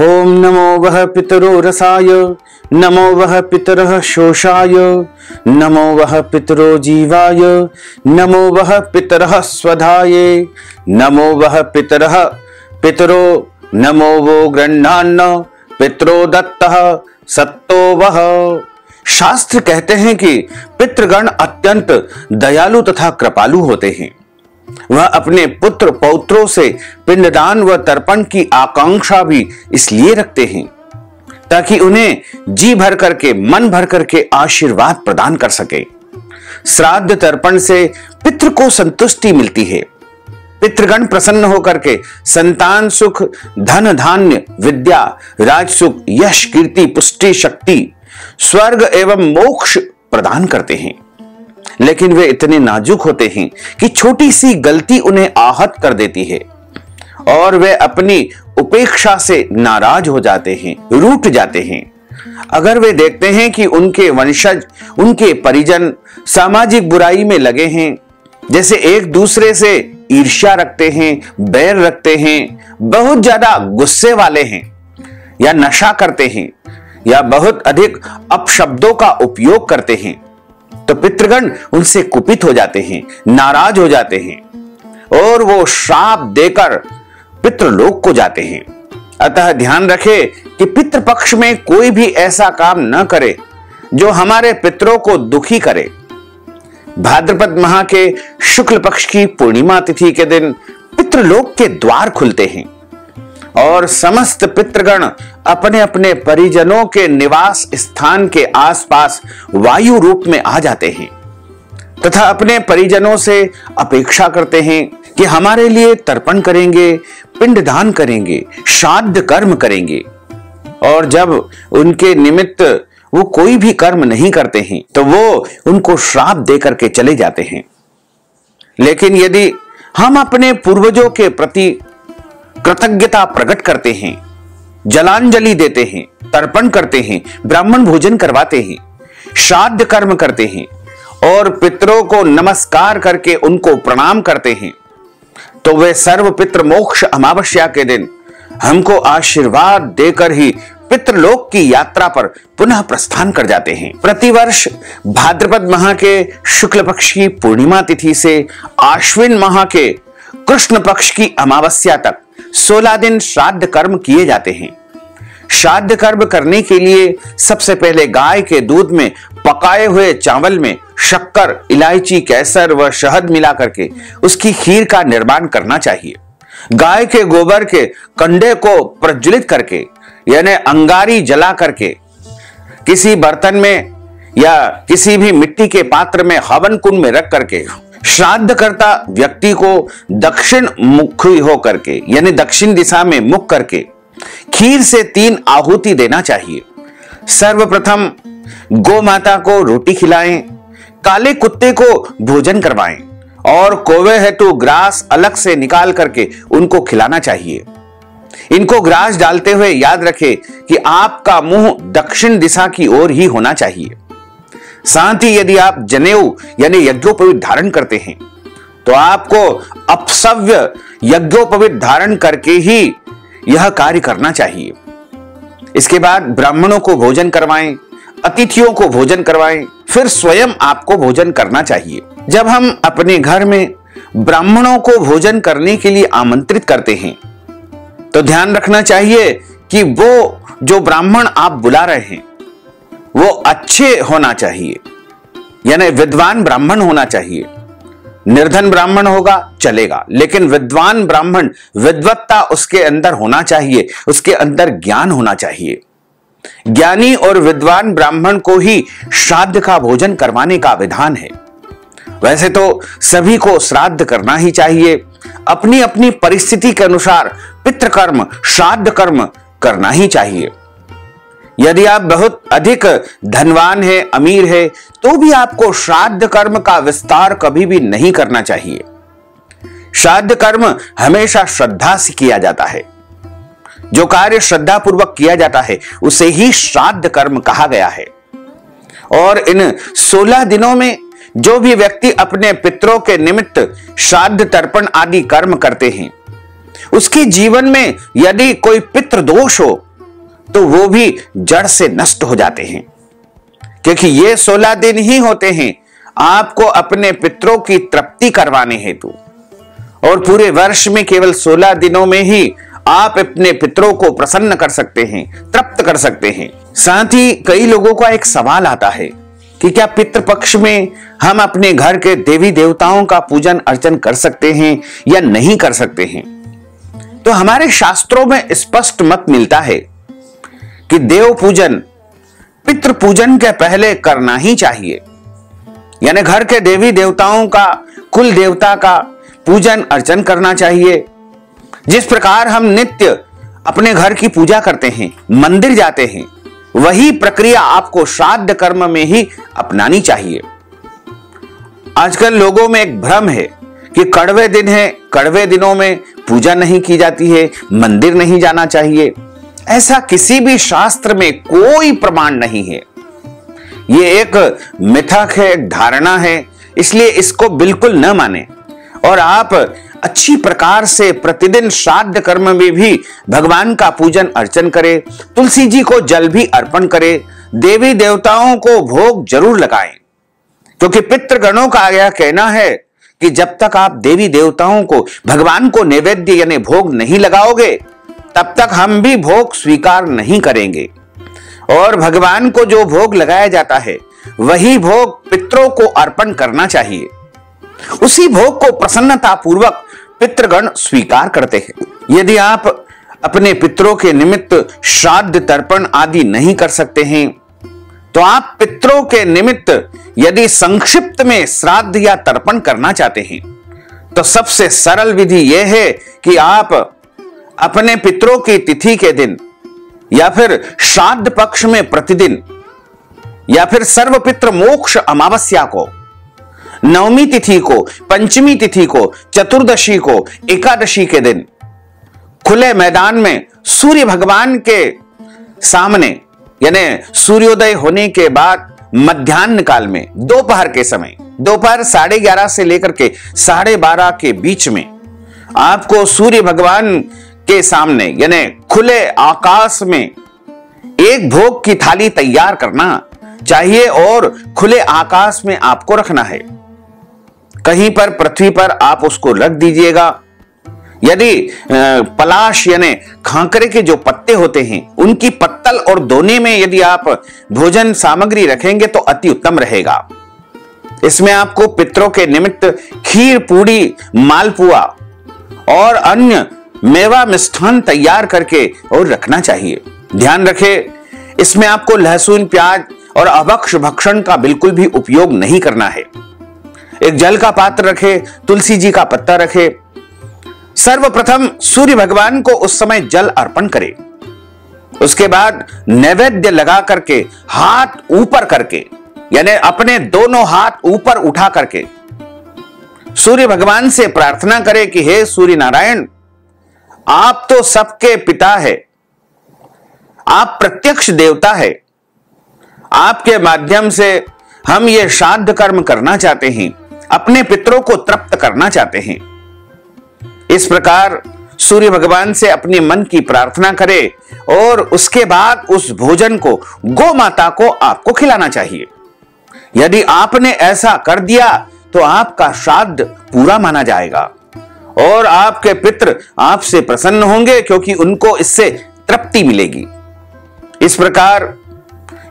ओम नमो वः पितरो रसाय, नमो वः पितरः शोषाय, नमो वः पितरो जीवाय, नमो वः पितरः स्वधाय, नमो वः पितरः पितरो, नमो वो गृह्णान्न पितरो दत्तः सत्तो वः। शास्त्र कहते हैं कि पितृगण अत्यंत दयालु तथा कृपालु होते हैं। वह अपने पुत्र पौत्रों से पिंडदान व तर्पण की आकांक्षा भी इसलिए रखते हैं ताकि उन्हें जी भर करके मन भर करके आशीर्वाद प्रदान कर सके। श्राद्ध तर्पण से पितृ को संतुष्टि मिलती है। पितृगण प्रसन्न होकर के संतान सुख, धन धान्य, विद्या, राज सुख, यश, कीर्ति, पुष्टि, शक्ति, स्वर्ग एवं मोक्ष प्रदान करते हैं। लेकिन वे इतने नाजुक होते हैं कि छोटी सी गलती उन्हें आहत कर देती है और वे अपनी उपेक्षा से नाराज हो जाते हैं, रूठ जाते हैं। अगर वे देखते हैं कि उनके वंशज, उनके परिजन सामाजिक बुराई में लगे हैं, जैसे एक दूसरे से ईर्ष्या रखते हैं, बैर रखते हैं, बहुत ज्यादा गुस्से वाले हैं, या नशा करते हैं, या बहुत अधिक अपशब्दों का उपयोग करते हैं, तो पितृगण उनसे कुपित हो जाते हैं, नाराज हो जाते हैं और वो श्राप देकर पितृलोक को जाते हैं। अतः ध्यान रखें कि पितृपक्ष में कोई भी ऐसा काम न करे जो हमारे पितरों को दुखी करे। भाद्रपद माह के शुक्ल पक्ष की पूर्णिमा तिथि के दिन पितृलोक के द्वार खुलते हैं और समस्त पितृगण अपने अपने परिजनों के निवास स्थान के आसपास वायु रूप में आ जाते हैं तथा अपने परिजनों से अपेक्षा करते हैं कि हमारे लिए तर्पण करेंगे, पिंडदान करेंगे, श्राद्ध कर्म करेंगे। और जब उनके निमित्त वो कोई भी कर्म नहीं करते हैं तो वो उनको श्राप दे करके चले जाते हैं। लेकिन यदि हम अपने पूर्वजों के प्रति कृतज्ञता प्रकट करते हैं, जलांजलि देते हैं, तर्पण करते हैं, ब्राह्मण भोजन करवाते हैं, श्राद्ध कर्म करते हैं और पितरों को नमस्कार करके उनको प्रणाम करते हैं, तो वे सर्व पितृ मोक्ष अमावस्या के दिन हमको आशीर्वाद देकर ही पितृलोक की यात्रा पर पुनः प्रस्थान कर जाते हैं। प्रतिवर्ष भाद्रपद माह के शुक्ल पक्ष की पूर्णिमा तिथि से आश्विन माह के कृष्ण पक्ष की अमावस्या तक 16 दिन श्राद्ध कर्म किए जाते हैं। श्राद्ध कर्म करने के लिए सबसे पहले गाय के दूध में पकाए हुए चावल में शक्कर, इलायची, केसर व शहद मिला करके उसकी खीर का निर्माण करना चाहिए। गाय के गोबर के कंडे को प्रज्वलित करके यानी अंगारी जला करके किसी बर्तन में या किसी भी मिट्टी के पात्र में हवन कुंड में रख करके श्राद्ध करता व्यक्ति को दक्षिण मुखी होकर के यानी दक्षिण दिशा में मुख करके खीर से 3 आहुति देना चाहिए। सर्वप्रथम गौ माता को रोटी खिलाएं, काले कुत्ते को भोजन करवाएं और कौवे हेतु ग्रास अलग से निकाल करके उनको खिलाना चाहिए। इनको ग्रास डालते हुए याद रखें कि आपका मुंह दक्षिण दिशा की ओर ही होना चाहिए। साथ ही यदि आप जनेऊ यानी यज्ञोपवीत धारण करते हैं तो आपको अपसव्य यज्ञोपवीत धारण करके ही यह कार्य करना चाहिए। इसके बाद ब्राह्मणों को भोजन करवाएं, अतिथियों को भोजन करवाएं, फिर स्वयं आपको भोजन करना चाहिए। जब हम अपने घर में ब्राह्मणों को भोजन करने के लिए आमंत्रित करते हैं तो ध्यान रखना चाहिए कि वो जो ब्राह्मण आप बुला रहे हैं वो अच्छे होना चाहिए, यानी विद्वान ब्राह्मण होना चाहिए। निर्धन ब्राह्मण होगा चलेगा, लेकिन विद्वान ब्राह्मण, विद्वत्ता उसके अंदर होना चाहिए, उसके अंदर ज्ञान होना चाहिए। ज्ञानी और विद्वान ब्राह्मण को ही श्राद्ध का भोजन करवाने का विधान है। वैसे तो सभी को श्राद्ध करना ही चाहिए, अपनी अपनी परिस्थिति के अनुसार पितृकर्म, श्राद्ध कर्म करना ही चाहिए। यदि आप बहुत अधिक धनवान है, अमीर है, तो भी आपको श्राद्ध कर्म का विस्तार कभी भी नहीं करना चाहिए। श्राद्ध कर्म हमेशा श्रद्धा से किया जाता है। जो कार्य श्रद्धा पूर्वक किया जाता है उसे ही श्राद्ध कर्म कहा गया है। और इन 16 दिनों में जो भी व्यक्ति अपने पितरों के निमित्त श्राद्ध तर्पण आदि कर्म करते हैं, उसके जीवन में यदि कोई पितृदोष हो तो वो भी जड़ से नष्ट हो जाते हैं, क्योंकि ये 16 दिन ही होते हैं आपको अपने पितरों की तृप्ति करवाने हेतु, और पूरे वर्ष में केवल 16 दिनों में ही आप अपने पितरों को प्रसन्न कर सकते हैं, तृप्त कर सकते हैं। साथ ही कई लोगों का एक सवाल आता है कि क्या पितृपक्ष में हम अपने घर के देवी देवताओं का पूजन अर्चन कर सकते हैं या नहीं कर सकते हैं। तो हमारे शास्त्रों में स्पष्ट मत मिलता है कि देव पूजन पितृ पूजन के पहले करना ही चाहिए, यानी घर के देवी देवताओं का, कुल देवता का पूजन अर्चन करना चाहिए। जिस प्रकार हम नित्य अपने घर की पूजा करते हैं, मंदिर जाते हैं, वही प्रक्रिया आपको श्राद्ध कर्म में ही अपनानी चाहिए। आजकल लोगों में एक भ्रम है कि कड़वे दिन है, कड़वे दिनों में पूजा नहीं की जाती है, मंदिर नहीं जाना चाहिए। ऐसा किसी भी शास्त्र में कोई प्रमाण नहीं है। ये एक मिथक है, एक धारणा है, इसलिए इसको बिल्कुल न माने और आप अच्छी प्रकार से प्रतिदिन श्राद्ध कर्म में भी भगवान का पूजन अर्चन करें, तुलसी जी को जल भी अर्पण करें, देवी देवताओं को भोग जरूर लगाएं, क्योंकि पितृगणों का यह कहना है कि जब तक आप देवी देवताओं को, भगवान को नैवेद्य यानी भोग नहीं लगाओगे, तब तक हम भी भोग स्वीकार नहीं करेंगे। और भगवान को जो भोग लगाया जाता है वही भोग पितरों को अर्पण करना चाहिए। उसी भोग को प्रसन्नता पूर्वक पितृगण स्वीकार करते हैं। यदि आप अपने पितरों के निमित्त श्राद्ध तर्पण आदि नहीं कर सकते हैं, तो आप पितरों के निमित्त यदि संक्षिप्त में श्राद्ध या तर्पण करना चाहते हैं, तो सबसे सरल विधि यह है कि आप अपने पितरों की तिथि के दिन या फिर श्राद्ध पक्ष में प्रतिदिन या फिर सर्वपितृ मोक्ष अमावस्या को, नवमी तिथि को, पंचमी तिथि को, चतुर्दशी को, एकादशी के दिन खुले मैदान में सूर्य भगवान के सामने, यानी सूर्योदय होने के बाद मध्याह्न काल में, दोपहर के समय, दोपहर 11:30 से लेकर के 12:30 के बीच में आपको सूर्य भगवान के सामने यानी खुले आकाश में एक भोग की थाली तैयार करना चाहिए और खुले आकाश में आपको रखना है। कहीं पर पृथ्वी पर आप उसको रख दीजिएगा। यदि पलाश यानी खांकरे के जो पत्ते होते हैं उनकी पत्तल और दोने में यदि आप भोजन सामग्री रखेंगे तो अति उत्तम रहेगा। इसमें आपको पितरों के निमित्त खीर, पूड़ी, मालपुआ और अन्य मेवा मिष्ठान तैयार करके और रखना चाहिए। ध्यान रखें, इसमें आपको लहसुन, प्याज और अभक्ष भक्षण का बिल्कुल भी उपयोग नहीं करना है। एक जल का पात्र रखे, तुलसी जी का पत्ता रखे। सर्वप्रथम सूर्य भगवान को उस समय जल अर्पण करें। उसके बाद नैवेद्य लगा करके हाथ ऊपर करके यानी अपने दोनों हाथ ऊपर उठा करके सूर्य भगवान से प्रार्थना करें कि हे सूर्य नारायण, आप तो सबके पिता है, आप प्रत्यक्ष देवता है। आपके माध्यम से हम ये श्राद्ध कर्म करना चाहते हैं, अपने पितरों को तृप्त करना चाहते हैं। इस प्रकार सूर्य भगवान से अपने मन की प्रार्थना करें और उसके बाद उस भोजन को गौ माता को आपको खिलाना चाहिए। यदि आपने ऐसा कर दिया तो आपका श्राद्ध पूरा माना जाएगा और आपके पितृ आपसे प्रसन्न होंगे, क्योंकि उनको इससे तृप्ति मिलेगी। इस प्रकार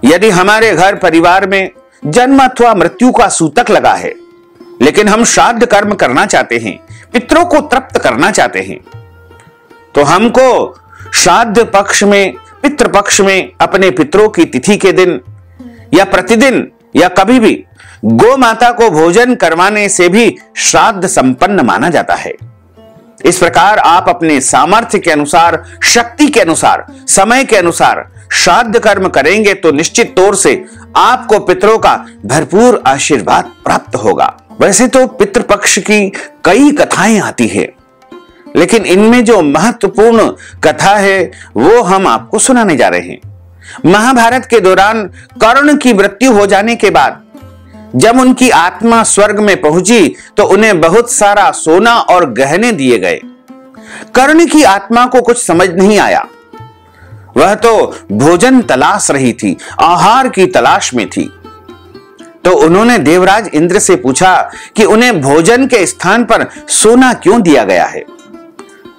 यदि हमारे घर परिवार में जन्म अथवा मृत्यु का सूतक लगा है, लेकिन हम श्राद्ध कर्म करना चाहते हैं, पितरों को तृप्त करना चाहते हैं, तो हमको श्राद्ध पक्ष में, पितृ पक्ष में अपने पितरों की तिथि के दिन या प्रतिदिन या कभी भी गौ माता को भोजन करवाने से भी श्राद्ध संपन्न माना जाता है। इस प्रकार आप अपने सामर्थ्य के अनुसार, शक्ति के अनुसार, समय के अनुसार श्राद्ध कर्म करेंगे तो निश्चित तौर से आपको पितरों का भरपूर आशीर्वाद प्राप्त होगा। वैसे तो पितृपक्ष की कई कथाएं आती है, लेकिन इनमें जो महत्वपूर्ण कथा है वो हम आपको सुनाने जा रहे हैं। महाभारत के दौरान कर्ण की मृत्यु हो जाने के बाद जब उनकी आत्मा स्वर्ग में पहुंची तो उन्हें बहुत सारा सोना और गहने दिए गए। कर्ण की आत्मा को कुछ समझ नहीं आया। वह तो भोजन तलाश रही थी, आहार की तलाश में थी। तो उन्होंने देवराज इंद्र से पूछा कि उन्हें भोजन के स्थान पर सोना क्यों दिया गया है।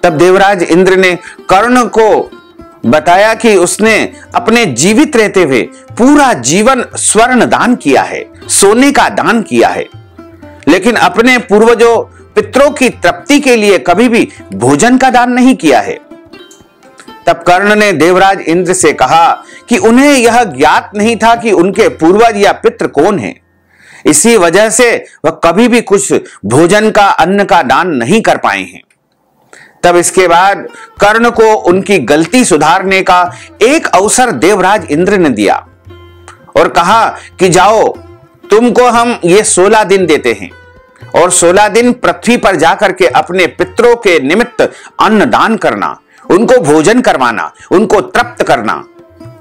तब देवराज इंद्र ने कर्ण को बताया कि उसने अपने जीवित रहते हुए पूरा जीवन स्वर्ण दान किया है, सोने का दान किया है, लेकिन अपने पूर्वजों पितरों की तृप्ति के लिए कभी भी भोजन का दान नहीं किया है। तब कर्ण ने देवराज इंद्र से कहा कि उन्हें यह ज्ञात नहीं था कि उनके पूर्वज या पितृ कौन हैं। इसी वजह से वह कभी भी कुछ भोजन का, अन्न का दान नहीं कर पाए हैं। तब इसके बाद कर्ण को उनकी गलती सुधारने का एक अवसर देवराज इंद्र ने दिया और कहा कि जाओ, तुमको हम ये 16 दिन देते हैं और 16 दिन पृथ्वी पर जाकर के अपने पितरों के निमित्त अन्न दान करना, उनको भोजन करवाना, उनको तृप्त करना,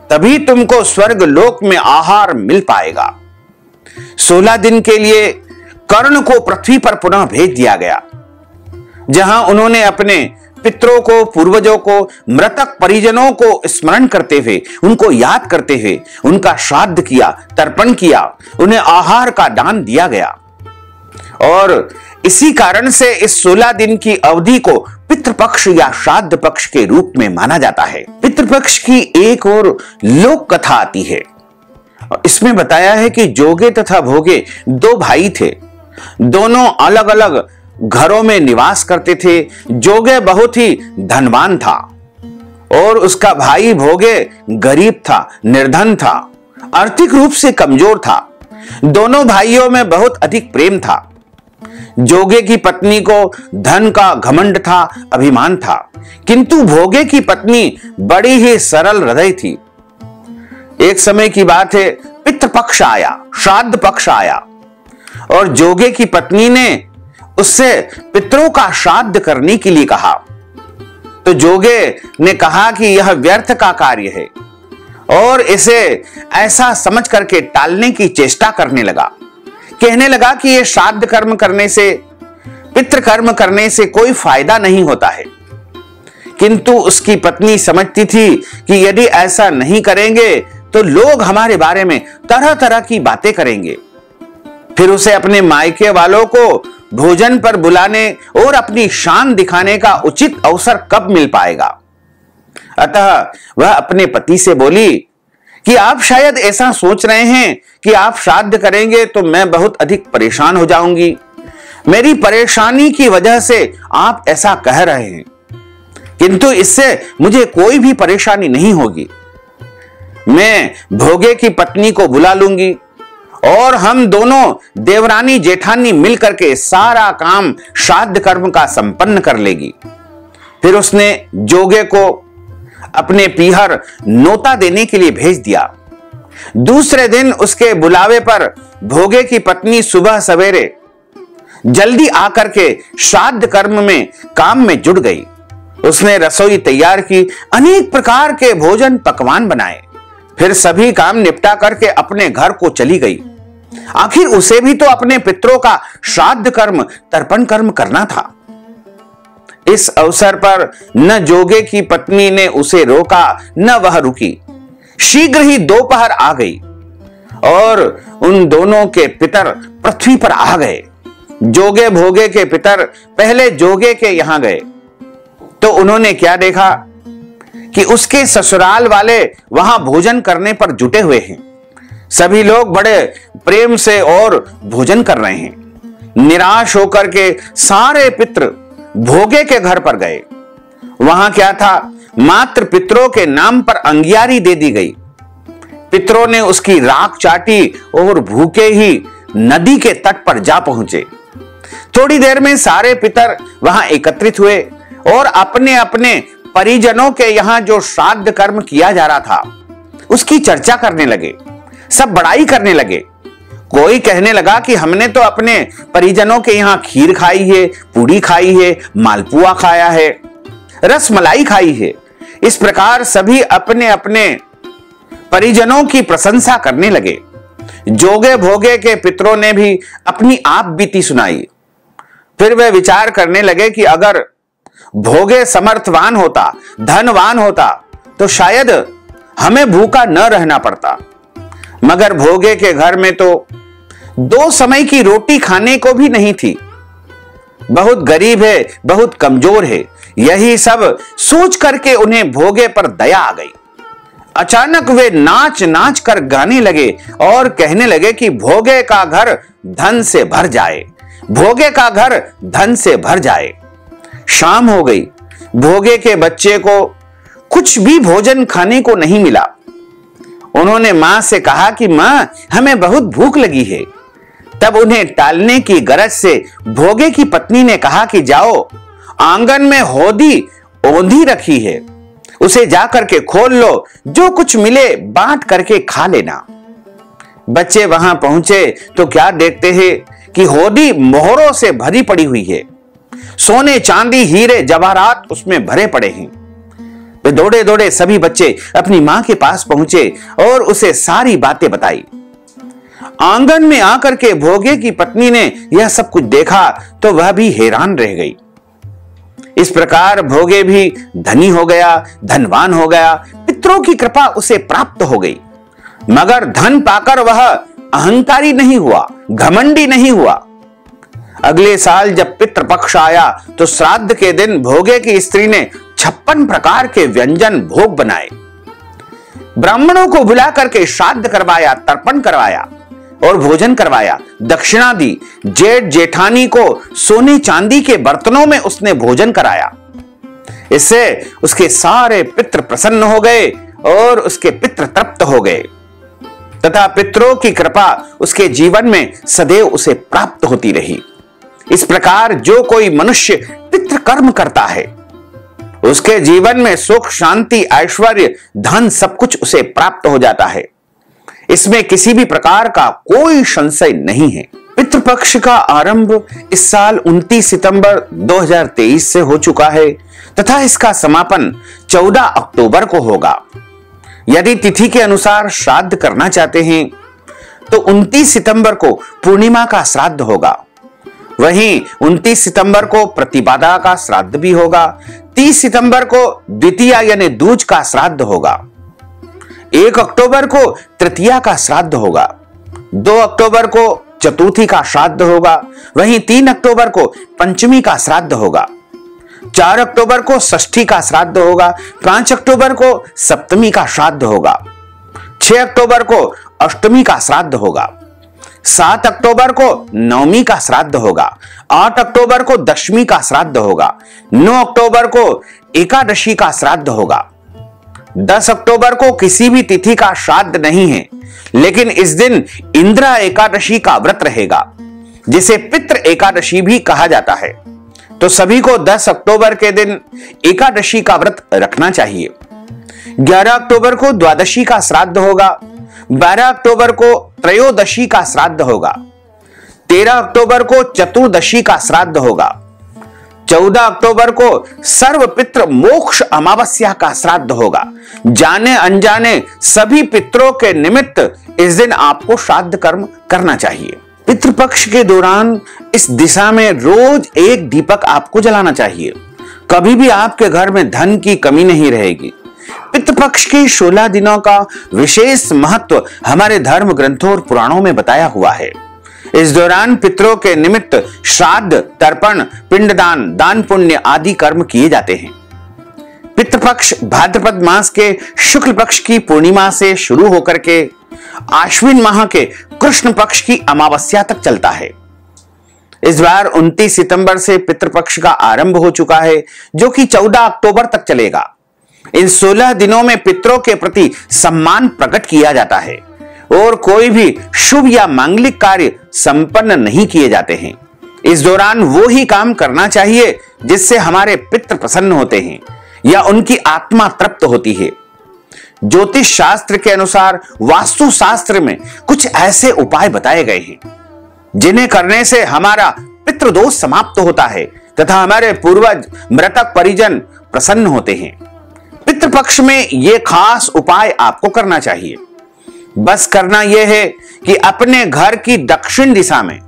तभी तुमको स्वर्ग लोक में आहार मिल पाएगा। 16 दिन के लिए कर्ण को पृथ्वी पर पुनः भेज दिया गया, जहां उन्होंने अपने पितरों को, पूर्वजों को, मृतक परिजनों को स्मरण करते हुए, उनको याद करते हुए उनका श्राद्ध किया, तर्पण किया, उन्हें आहार का दान दिया गया। और इसी कारण से इस 16 दिन की अवधि को पितृपक्ष या श्राद्ध पक्ष के रूप में माना जाता है। पितृपक्ष की एक और लोक कथा आती है। इसमें बताया है कि जोगे तथा भोगे 2 भाई थे। दोनों अलग अलग घरों में निवास करते थे। जोगे बहुत ही धनवान था और उसका भाई भोगे गरीब था, निर्धन था, आर्थिक रूप से कमजोर था। दोनों भाइयों में बहुत अधिक प्रेम था। जोगे की पत्नी को धन का घमंड था, अभिमान था, किंतु भोगे की पत्नी बड़ी ही सरल हृदय थी। एक समय की बात है, पितृपक्ष आया, श्राद्ध पक्ष आया और जोगे की पत्नी ने उससे पितरों का श्राद्ध करने के लिए कहा। तो जोगे ने कहा कि यह व्यर्थ का कार्य है और इसे ऐसा समझ करके टालने की चेष्टा करने लगा। कहने लगा कि यह श्राद्ध कर्म करने से, पितृ कर्म करने से कोई फायदा नहीं होता है। किंतु उसकी पत्नी समझती थी कि यदि ऐसा नहीं करेंगे तो लोग हमारे बारे में तरह तरह की बातें करेंगे। फिर उसे अपने मायके वालों को भोजन पर बुलाने और अपनी शान दिखाने का उचित अवसर कब मिल पाएगा। अतः वह अपने पति से बोली कि आप शायद ऐसा सोच रहे हैं कि आप श्राद्ध करेंगे तो मैं बहुत अधिक परेशान हो जाऊंगी। मेरी परेशानी की वजह से आप ऐसा कह रहे हैं, किंतु इससे मुझे कोई भी परेशानी नहीं होगी। मैं भोगे की पत्नी को बुला लूंगी और हम दोनों देवरानी जेठानी मिलकर के सारा काम श्राद्ध कर्म का संपन्न कर लेगी। फिर उसने जोगे को अपने पीहर नोता देने के लिए भेज दिया। दूसरे दिन उसके बुलावे पर भोगे की पत्नी सुबह सवेरे जल्दी आकर के श्राद्ध कर्म में काम में जुट गई। उसने रसोई तैयार की, अनेक प्रकार के भोजन पकवान बनाए, फिर सभी काम निपटा करके अपने घर को चली गई। आखिर उसे भी तो अपने पितरों का श्राद्ध कर्म, तर्पण कर्म करना था। इस अवसर पर न जोगे की पत्नी ने उसे रोका, न वह रुकी। शीघ्र ही दोपहर आ गई और उन दोनों के पितर पृथ्वी पर आ गए। जोगे भोगे के पितर पहले जोगे के यहां गए तो उन्होंने क्या देखा कि उसके ससुराल वाले वहां भोजन करने पर जुटे हुए हैं। सभी लोग बड़े प्रेम से और भोजन कर रहे हैं। निराश होकर के सारे पितृ भोगे के घर पर गए। वहां क्या था, मात्र पितरों के नाम पर अंगियारी दे दी गई। पितरों ने उसकी राख चाटी और भूखे ही नदी के तट पर जा पहुंचे। थोड़ी देर में सारे पितर वहां एकत्रित हुए और अपने अपने परिजनों के यहां जो श्राद्ध कर्म किया जा रहा था उसकी चर्चा करने लगे। सब बड़ाई करने लगे। कोई कहने लगा कि हमने तो अपने परिजनों के यहां खीर खाई है, पूड़ी खाई है, मालपुआ खाया है, रसमलाई खाई है। इस प्रकार सभी अपने अपने परिजनों की प्रशंसा करने लगे। जोगे भोगे के पितरों ने भी अपनी आप बीती सुनाई। फिर वे विचार करने लगे कि अगर भोगे समर्थवान होता, धनवान होता तो शायद हमें भूखा न रहना पड़ता, मगर भोगे के घर में तो 2 समय की रोटी खाने को भी नहीं थी। बहुत गरीब है, बहुत कमजोर है। यही सब सोच करके उन्हें भोगे पर दया आ गई। अचानक वे नाच नाच कर गाने लगे और कहने लगे कि भोगे का घर धन से भर जाए, भोगे का घर धन से भर जाए। शाम हो गई। भोगे के बच्चे को कुछ भी भोजन खाने को नहीं मिला। उन्होंने मां से कहा कि मां, हमें बहुत भूख लगी है। तब उन्हें टालने की गरज से भोगे की पत्नी ने कहा कि जाओ, आंगन में होदी ओंधी रखी है, उसे जाकर के खोल लो, जो कुछ मिले बांट करके खा लेना। बच्चे वहां पहुंचे तो क्या देखते हैं कि होदी मोहरों से भरी पड़ी हुई है। सोने चांदी हीरे जवाहरात उसमें भरे पड़े हैं। वे दौड़े दौड़े सभी बच्चे अपनी मां के पास पहुंचे और उसे सारी बातें बताई। आंगन में आकर के भोगे की पत्नी ने यह सब कुछ देखा तो वह भी हैरान रह गई। इस प्रकार भोगे भी धनी हो गया, धनवान हो गया, पितरों की कृपा उसे प्राप्त हो गई। मगर धन पाकर वह अहंकारी नहीं हुआ, घमंडी नहीं हुआ। अगले साल जब पितृपक्ष आया तो श्राद्ध के दिन भोगे की स्त्री ने 56 प्रकार के व्यंजन भोग बनाए। ब्राह्मणों को बुला करके श्राद्ध करवाया, तर्पण करवाया और भोजन करवाया, दक्षिणा दी। जेठ जेठानी को सोने चांदी के बर्तनों में उसने भोजन कराया। इससे उसके सारे पितृ प्रसन्न हो गए और उसके पितृ तृप्त हो गए तथा पितरों की कृपा उसके जीवन में सदैव उसे प्राप्त होती रही। इस प्रकार जो कोई मनुष्य पितृ कर्म करता है उसके जीवन में सुख, शांति, ऐश्वर्य, धन सब कुछ उसे प्राप्त हो जाता है। इसमें किसी भी प्रकार का कोई संशय नहीं है। पितृपक्ष का आरंभ इस साल 29 सितंबर 2023 से हो चुका है तथा इसका समापन 14 अक्टूबर को होगा। यदि तिथि के अनुसार श्राद्ध करना चाहते हैं तो 29 सितंबर को पूर्णिमा का श्राद्ध होगा। वहीं 29 सितंबर को प्रतिपदा का श्राद्ध भी होगा। 30 सितंबर को द्वितीया यानी दूज का श्राद्ध होगा। 1 अक्टूबर को तृतीया का श्राद्ध होगा। 2 अक्टूबर को चतुर्थी का श्राद्ध होगा। वहीं 3 अक्टूबर को पंचमी का श्राद्ध होगा। 4 अक्टूबर को षष्ठी का श्राद्ध होगा। 5 अक्टूबर को सप्तमी का श्राद्ध होगा। 6 अक्टूबर को अष्टमी का श्राद्ध होगा। 7 अक्टूबर को नवमी का श्राद्ध होगा। 8 अक्टूबर को दशमी का श्राद्ध होगा। 9 अक्टूबर को एकादशी का श्राद्ध होगा। 10 अक्टूबर को किसी भी तिथि का श्राद्ध नहीं है, लेकिन इस दिन इंद्रा एकादशी का व्रत रहेगा, जिसे पितृ एकादशी भी कहा जाता है। तो सभी को 10 अक्टूबर के दिन एकादशी का व्रत रखना चाहिए। 11 अक्टूबर को द्वादशी का श्राद्ध होगा। 12 अक्टूबर को त्रयोदशी का श्राद्ध होगा। 13 अक्टूबर को चतुर्दशी का श्राद्ध होगा। 14 अक्टूबर को सर्व पितृ मोक्ष अमावस्या का श्राद्ध होगा। जाने अनजाने सभी पितरों के निमित्त इस दिन आपको श्राद्ध कर्म करना चाहिए। पितृपक्ष के दौरान इस दिशा में रोज एक दीपक आपको जलाना चाहिए। कभी भी आपके घर में धन की कमी नहीं रहेगी। पितृपक्ष के 16 दिनों का विशेष महत्व हमारे धर्म ग्रंथों और पुराणों में बताया हुआ है। इस दौरान पितरों के निमित्त श्राद्ध, तर्पण, पिंडदान, दान पुण्य आदि कर्म किए जाते हैं। पितृपक्ष भाद्रपद मास के शुक्ल पक्ष की पूर्णिमा से शुरू होकर के आश्विन माह के कृष्ण पक्ष की अमावस्या तक चलता है। इस बार 29 सितंबर से पितृपक्ष का आरंभ हो चुका है, जो कि 14 अक्टूबर तक चलेगा। इन 16 दिनों में पितरों के प्रति सम्मान प्रकट किया जाता है और कोई भी शुभ या मांगलिक कार्य संपन्न नहीं किए जाते हैं। इस दौरान वो ही काम करना चाहिए जिससे हमारे पितृ प्रसन्न होते हैं या उनकी आत्मा तृप्त होती है। ज्योतिष शास्त्र के अनुसार वास्तु शास्त्र में कुछ ऐसे उपाय बताए गए हैं जिन्हें करने से हमारा पितृदोष समाप्त होता है तथा हमारे पूर्वज मृतक परिजन प्रसन्न होते हैं। पितृपक्ष में ये खास उपाय आपको करना चाहिए। बस करना यह है कि अपने घर की दक्षिण दिशा में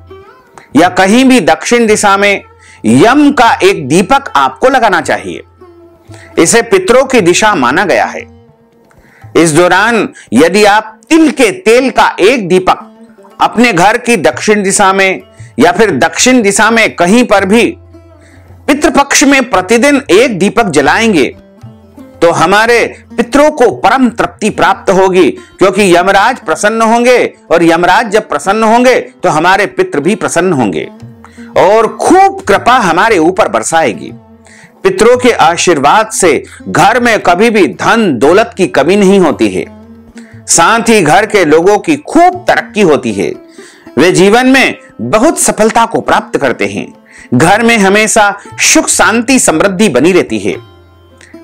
या कहीं भी दक्षिण दिशा में यम का एक दीपक आपको लगाना चाहिए। इसे पितरों की दिशा माना गया है। इस दौरान यदि आप तिल के तेल का एक दीपक अपने घर की दक्षिण दिशा में या फिर दक्षिण दिशा में कहीं पर भी पितृपक्ष में प्रतिदिन एक दीपक जलाएंगे तो हमारे पितरों को परम तृप्ति प्राप्त होगी, क्योंकि यमराज प्रसन्न होंगे और यमराज जब प्रसन्न होंगे तो हमारे पितृ भी प्रसन्न होंगे और खूब कृपा हमारे ऊपर बरसाएगी। पितरों के आशीर्वाद से घर में कभी भी धन दौलत की कमी नहीं होती है, साथ ही घर के लोगों की खूब तरक्की होती है। वे जीवन में बहुत सफलता को प्राप्त करते हैं। घर में हमेशा सुख शांति समृद्धि बनी रहती है।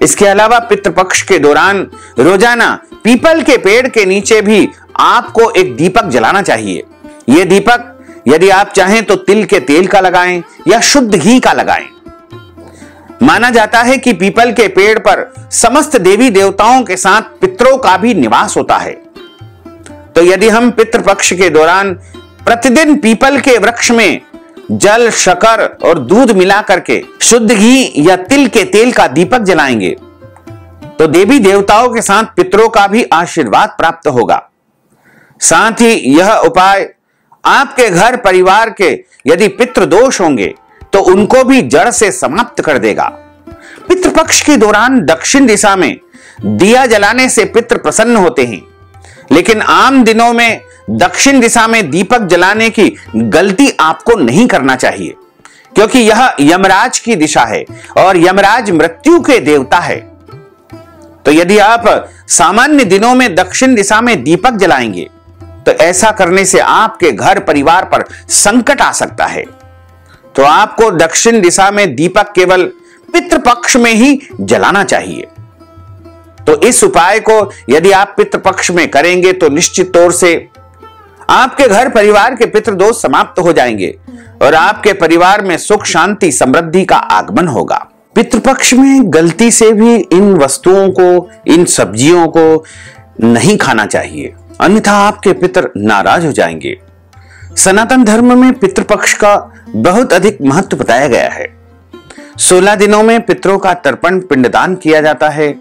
इसके अलावा पितृपक्ष के दौरान रोजाना पीपल के पेड़ के नीचे भी आपको एक दीपक जलाना चाहिए। यह दीपक यदि आप चाहें तो तिल के तेल का लगाएं या शुद्ध घी का लगाएं। माना जाता है कि पीपल के पेड़ पर समस्त देवी देवताओं के साथ पितरों का भी निवास होता है। तो यदि हम पितृपक्ष के दौरान प्रतिदिन पीपल के वृक्ष में जल, शक्कर और दूध मिला करके शुद्ध घी या तिल के तेल का दीपक जलाएंगे तो देवी देवताओं के साथ पितरों का भी आशीर्वाद प्राप्त होगा। साथ ही यह उपाय आपके घर परिवार के यदि पितृ दोष होंगे तो उनको भी जड़ से समाप्त कर देगा। पितृपक्ष के दौरान दक्षिण दिशा में दिया जलाने से पितृ प्रसन्न होते हैं, लेकिन आम दिनों में दक्षिण दिशा में दीपक जलाने की गलती आपको नहीं करना चाहिए, क्योंकि यह यमराज की दिशा है और यमराज मृत्यु के देवता है। तो यदि आप सामान्य दिनों में दक्षिण दिशा में दीपक जलाएंगे तो ऐसा करने से आपके घर परिवार पर संकट आ सकता है। तो आपको दक्षिण दिशा में दीपक केवल पितृपक्ष में ही जलाना चाहिए। तो इस उपाय को यदि आप पितृपक्ष में करेंगे तो निश्चित तौर से आपके घर परिवार के पितृदोष समाप्त हो जाएंगे और आपके परिवार में सुख शांति समृद्धि का आगमन होगा। पितृपक्ष में गलती से भी इन वस्तुओं को, इन सब्जियों को नहीं खाना चाहिए, अन्यथा आपके पितर नाराज हो जाएंगे। सनातन धर्म में पितृपक्ष का बहुत अधिक महत्व बताया गया है। 16 दिनों में पितरों का तर्पण पिंडदान किया जाता है।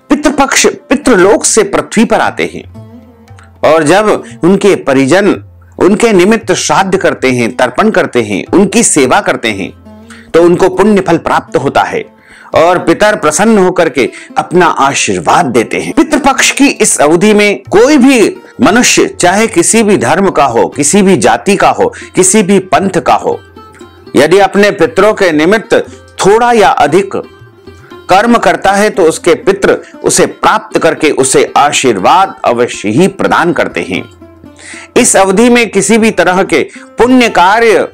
पितृपक्ष पितृलोक से पृथ्वी पर आते हैं और जब उनके परिजन उनके निमित्त श्राद्ध करते हैं, तर्पण करते हैं, उनकी सेवा करते हैं तो उनको पुण्य फल प्राप्त होता है और पितर प्रसन्न होकर के अपना आशीर्वाद देते हैं। पितृपक्ष की इस अवधि में कोई भी मनुष्य, चाहे किसी भी धर्म का हो, किसी भी जाति का हो, किसी भी पंथ का हो, यदि अपने पितरों के निमित्त थोड़ा या अधिक कर्म करता है तो उसके पितृ उसे प्राप्त करके उसे आशीर्वाद अवश्य ही प्रदान करते हैं। इस अवधि में किसी भी तरह के पुण्य कार्य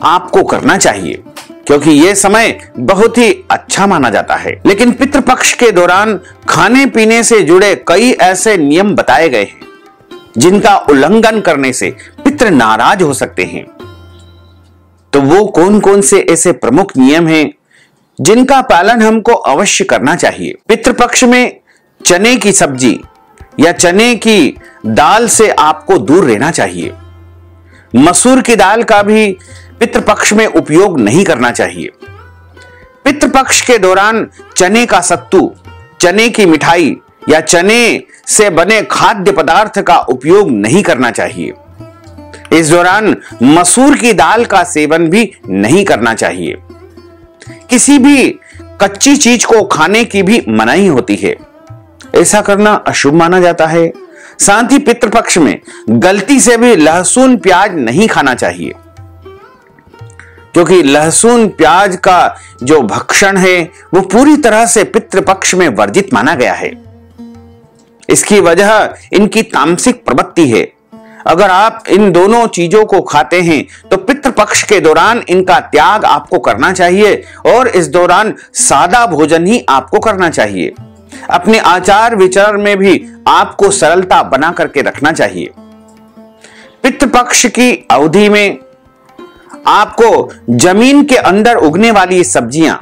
आपको करना चाहिए, क्योंकि यह समय बहुत ही अच्छा माना जाता है। लेकिन पितृपक्ष के दौरान खाने पीने से जुड़े कई ऐसे नियम बताए गए हैं जिनका उल्लंघन करने से पितृ नाराज हो सकते हैं। तो वो कौन कौन से ऐसे प्रमुख नियम हैं जिनका पालन हमको अवश्य करना चाहिए। पितृपक्ष में चने की सब्जी या चने की दाल से आपको दूर रहना चाहिए। मसूर की दाल का भी पितृपक्ष में उपयोग नहीं करना चाहिए। पितृपक्ष के दौरान चने का सत्तू, चने की मिठाई या चने से बने खाद्य पदार्थ का उपयोग नहीं करना चाहिए। इस दौरान मसूर की दाल का सेवन भी नहीं करना चाहिए। किसी भी कच्ची चीज को खाने की भी मनाही होती है, ऐसा करना अशुभ माना जाता है। साथ ही पितृपक्ष में गलती से भी लहसुन प्याज नहीं खाना चाहिए, क्योंकि लहसुन प्याज का जो भक्षण है वो पूरी तरह से पितृपक्ष में वर्जित माना गया है। इसकी वजह इनकी तामसिक प्रवृत्ति है। अगर आप इन दोनों चीजों को खाते हैं तो पितृपक्ष के दौरान इनका त्याग आपको करना चाहिए और इस दौरान सादा भोजन ही आपको करना चाहिए। अपने आचार विचार में भी आपको सरलता बना करके रखना चाहिए। पितृपक्ष की अवधि में आपको जमीन के अंदर उगने वाली सब्जियां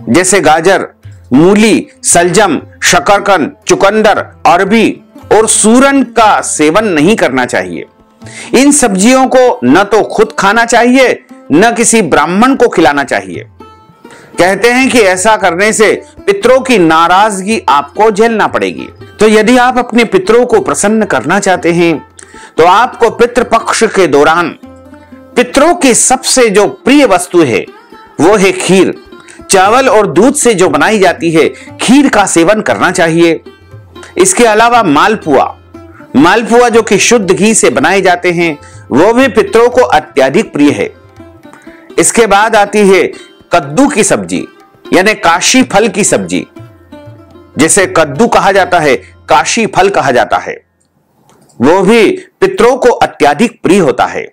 जैसे गाजर, मूली, सलजम, शकरकंद, चुकंदर, अरबी और सूरन का सेवन नहीं करना चाहिए। इन सब्जियों को न तो खुद खाना चाहिए न किसी ब्राह्मण को खिलाना चाहिए। कहते हैं कि ऐसा करने से पितरों की नाराजगी आपको झेलना पड़ेगी। तो यदि आप अपने पितरों को प्रसन्न करना चाहते हैं तो आपको पितृपक्ष के दौरान पितरों की सबसे जो प्रिय वस्तु है वो है खीर। चावल और दूध से जो बनाई जाती है खीर का सेवन करना चाहिए। इसके अलावा मालपुआ जो कि शुद्ध घी से बनाए जाते हैं वो भी पितरों को अत्यधिक प्रिय है। इसके बाद आती है कद्दू की सब्जी, यानी काशी फल की सब्जी, जिसे कद्दू कहा जाता है, काशी फल कहा जाता है, वो भी पितरों को अत्यधिक प्रिय होता है।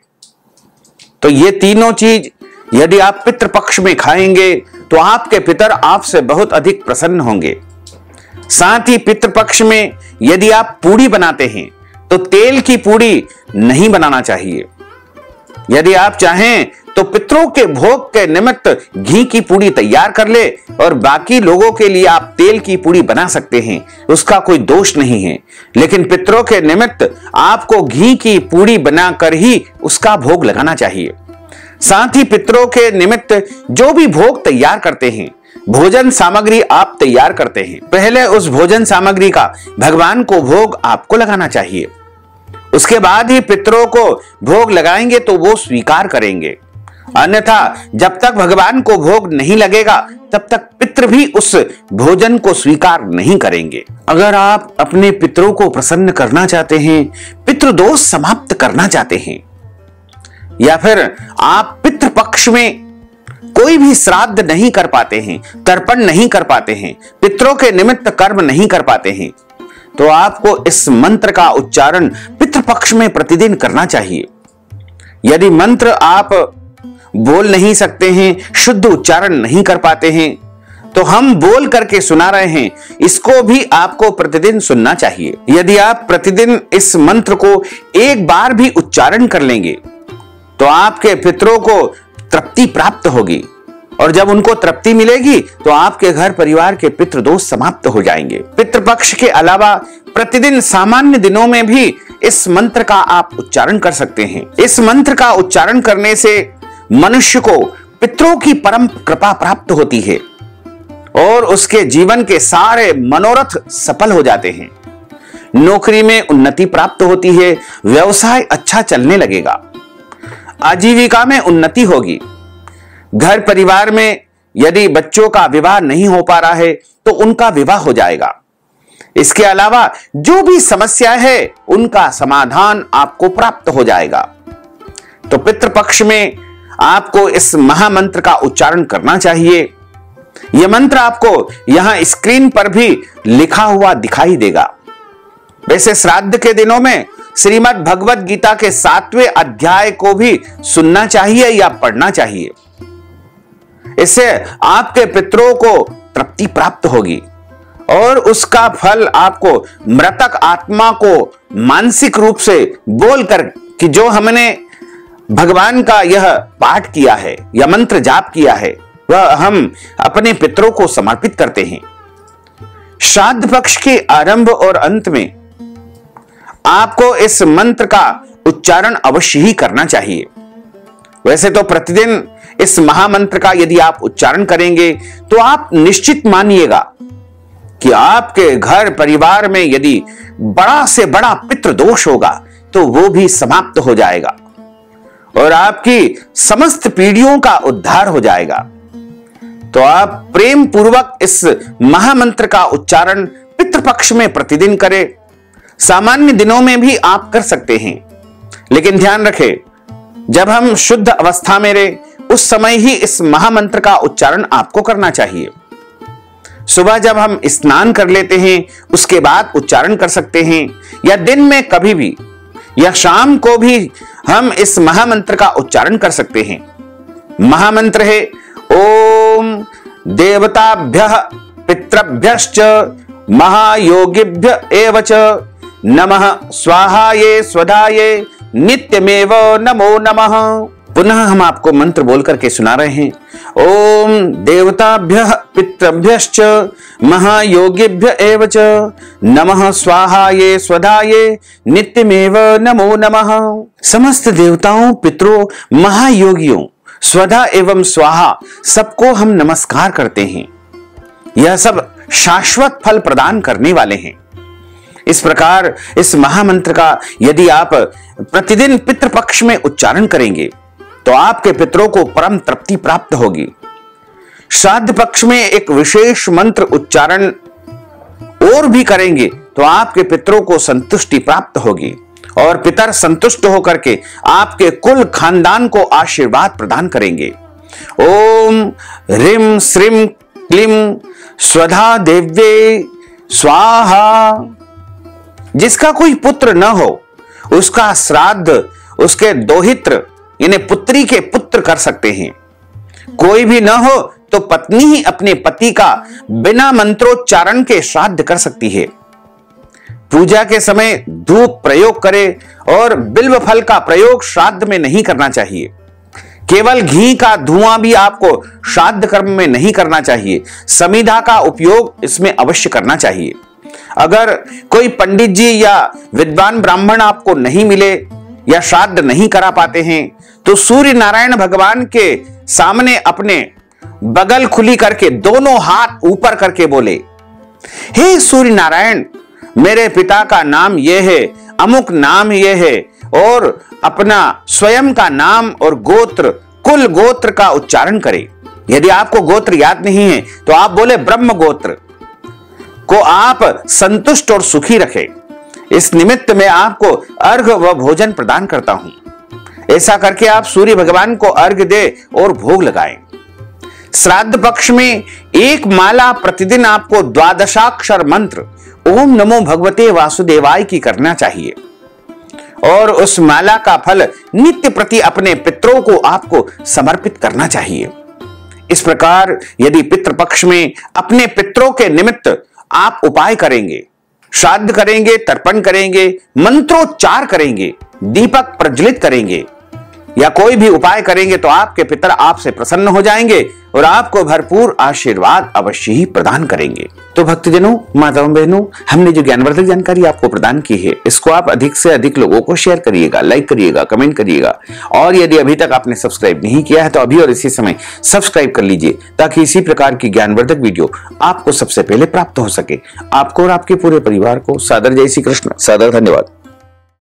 तो ये तीनों चीज यदि आप पितृपक्ष में खाएंगे तो आपके पितर आपसे बहुत अधिक प्रसन्न होंगे। साथ ही पितृपक्ष में यदि आप पूड़ी बनाते हैं तो तेल की पूड़ी नहीं बनाना चाहिए। यदि आप चाहें तो पितरों के भोग के निमित्त घी की पूड़ी तैयार कर ले और बाकी लोगों के लिए आप तेल की पूड़ी बना सकते हैं, उसका कोई दोष नहीं है। लेकिन पितरों के निमित्त आपको घी की पूड़ी बनाकर ही उसका भोग लगाना चाहिए। साथ ही पितरों के निमित्त जो भी भोग तैयार करते हैं, भोजन सामग्री आप तैयार करते हैं, पहले उस भोजन सामग्री का भगवान को भोग आपको लगाना चाहिए। उसके बाद ही पितरों को भोग लगाएंगे तो वो स्वीकार करेंगे। अन्यथा जब तक भगवान को भोग नहीं लगेगा तब तक पितृ भी उस भोजन को स्वीकार नहीं करेंगे। अगर आप अपने पितरों को प्रसन्न करना चाहते हैं, पितृदोष समाप्त करना चाहते हैं, या फिर आप पितृपक्ष में कोई भी श्राद्ध नहीं कर पाते हैं, तर्पण नहीं कर पाते हैं, पितरों के निमित्त कर्म नहीं कर पाते हैं, तो आपको इस मंत्र का उच्चारण पितृपक्ष में प्रतिदिन करना चाहिए। यदि मंत्र आप बोल नहीं सकते हैं, शुद्ध उच्चारण नहीं कर पाते हैं, तो हम बोल करके सुना रहे हैं, इसको भी आपको प्रतिदिन सुनना चाहिए। यदि आप प्रतिदिन इस मंत्र को एक बार भी उच्चारण कर लेंगे तो आपके पितरों को तृप्ति प्राप्त होगी, और जब उनको तृप्ति मिलेगी तो आपके घर परिवार के पितृदोष समाप्त हो जाएंगे। पितृपक्ष के अलावा प्रतिदिन सामान्य दिनों में भी इस मंत्र का आप उच्चारण कर सकते हैं। इस मंत्र का उच्चारण करने से मनुष्य को पितरों की परम कृपा प्राप्त होती है और उसके जीवन के सारे मनोरथ सफल हो जाते हैं। नौकरी में उन्नति प्राप्त होती है, व्यवसाय अच्छा चलने लगेगा, आजीविका में उन्नति होगी, घर परिवार में यदि बच्चों का विवाह नहीं हो पा रहा है तो उनका विवाह हो जाएगा। इसके अलावा जो भी समस्या है उनका समाधान आपको प्राप्त हो जाएगा। तो पितृपक्ष में आपको इस महामंत्र का उच्चारण करना चाहिए। यह मंत्र आपको यहां स्क्रीन पर भी लिखा हुआ दिखाई देगा। वैसे श्राद्ध के दिनों में श्रीमद् भगवत गीता के 7वें अध्याय को भी सुनना चाहिए या पढ़ना चाहिए। इससे आपके पितरों को तृप्ति प्राप्त होगी और उसका फल आपको मृतक आत्मा को मानसिक रूप से बोलकर कि जो हमने भगवान का यह पाठ किया है या मंत्र जाप किया है वह हम अपने पितरों को समर्पित करते हैं। श्राद्ध पक्ष के आरंभ और अंत में आपको इस मंत्र का उच्चारण अवश्य ही करना चाहिए। वैसे तो प्रतिदिन इस महामंत्र का यदि आप उच्चारण करेंगे तो आप निश्चित मानिएगा कि आपके घर परिवार में यदि बड़ा से बड़ा पितृदोष होगा तो वो भी समाप्त हो जाएगा और आपकी समस्त पीढ़ियों का उद्धार हो जाएगा। तो आप प्रेम पूर्वक इस महामंत्र का उच्चारण पितृपक्ष में प्रतिदिन करें। सामान्य दिनों में भी आप कर सकते हैं, लेकिन ध्यान रखें जब हम शुद्ध अवस्था में रहे उस समय ही इस महामंत्र का उच्चारण आपको करना चाहिए। सुबह जब हम स्नान कर लेते हैं उसके बाद उच्चारण कर सकते हैं, या दिन में कभी भी या शाम को भी हम इस महामंत्र का उच्चारण कर सकते हैं। महामंत्र है ओम देवताभ्यः पितृभ्यश्च महायोगिभ्य एव च नमः स्वाहाये स्वधाये नित्यमेव नमो नमः। पुनः हम आपको मंत्र बोल करके सुना रहे हैं। ओम देवताभ्यः पितृभ्यश्च महायोगिभ्य एव च नमः स्वाहाये स्वधाये नित्यमेव नमो नमः। समस्त देवताओं, पितरों, महायोगियों, स्वधा एवं स्वाहा सबको हम नमस्कार करते हैं। यह सब शाश्वत फल प्रदान करने वाले हैं। इस प्रकार इस महामंत्र का यदि आप प्रतिदिन पितृपक्ष में उच्चारण करेंगे तो आपके पितरों को परम तृप्ति प्राप्त होगी। श्राद्ध पक्ष में एक विशेष मंत्र उच्चारण और भी करेंगे तो आपके पितरों को संतुष्टि प्राप्त होगी और पितर संतुष्ट होकर के आपके कुल खानदान को आशीर्वाद प्रदान करेंगे। ओम ह्रीं श्रीं क्लीं स्वधा देव्ये स्वाहा। जिसका कोई पुत्र न हो उसका श्राद्ध उसके दोहित्र यानी पुत्री के पुत्र कर सकते हैं। कोई भी न हो तो पत्नी ही अपने पति का बिना मंत्रोच्चारण के श्राद्ध कर सकती है। पूजा के समय धूप प्रयोग करे और बिल्व फल का प्रयोग श्राद्ध में नहीं करना चाहिए। केवल घी का धुआं भी आपको श्राद्ध कर्म में नहीं करना चाहिए। समिधा का उपयोग इसमें अवश्य करना चाहिए। अगर कोई पंडित जी या विद्वान ब्राह्मण आपको नहीं मिले या श्राद्ध नहीं करा पाते हैं तो सूर्य नारायण भगवान के सामने अपने बगल खुली करके दोनों हाथ ऊपर करके बोले, हे सूर्य नारायण, मेरे पिता का नाम यह है, अमुक नाम यह है, और अपना स्वयं का नाम और गोत्र कुल गोत्र का उच्चारण करें। यदि आपको गोत्र याद नहीं है तो आप बोले ब्रह्म गोत्र को आप संतुष्ट और सुखी रखें। इस निमित्त में आपको अर्घ व भोजन प्रदान करता हूं। ऐसा करके आप सूर्य भगवान को अर्घ दे और भोग लगाएं। श्राद्ध पक्ष में एक माला प्रतिदिन आपको द्वादशाक्षर मंत्र ओम नमो भगवते वासुदेवाय की करना चाहिए और उस माला का फल नित्य प्रति अपने पितरों को आपको समर्पित करना चाहिए। इस प्रकार यदि पितृपक्ष में अपने पितरों के निमित्त आप उपाय करेंगे, श्राद्ध करेंगे, तर्पण करेंगे, मंत्रोच्चार करेंगे, दीपक प्रज्वलित करेंगे या कोई भी उपाय करेंगे तो आपके पितर आपसे प्रसन्न हो जाएंगे और आपको भरपूर आशीर्वाद अवश्य ही प्रदान करेंगे। तो भक्तजनों, माताओं, बहनों, हमने जो ज्ञानवर्धक जानकारी आपको प्रदान की है इसको आप अधिक से अधिक लोगों को शेयर करिएगा, लाइक करिएगा, कमेंट करिएगा और यदि अभी तक आपने सब्सक्राइब नहीं किया है तो अभी और इसी समय सब्सक्राइब कर लीजिए ताकि इसी प्रकार की ज्ञानवर्धक वीडियो आपको सबसे पहले प्राप्त हो सके। आपको और आपके पूरे परिवार को सादर जय श्री कृष्ण, सादर धन्यवाद।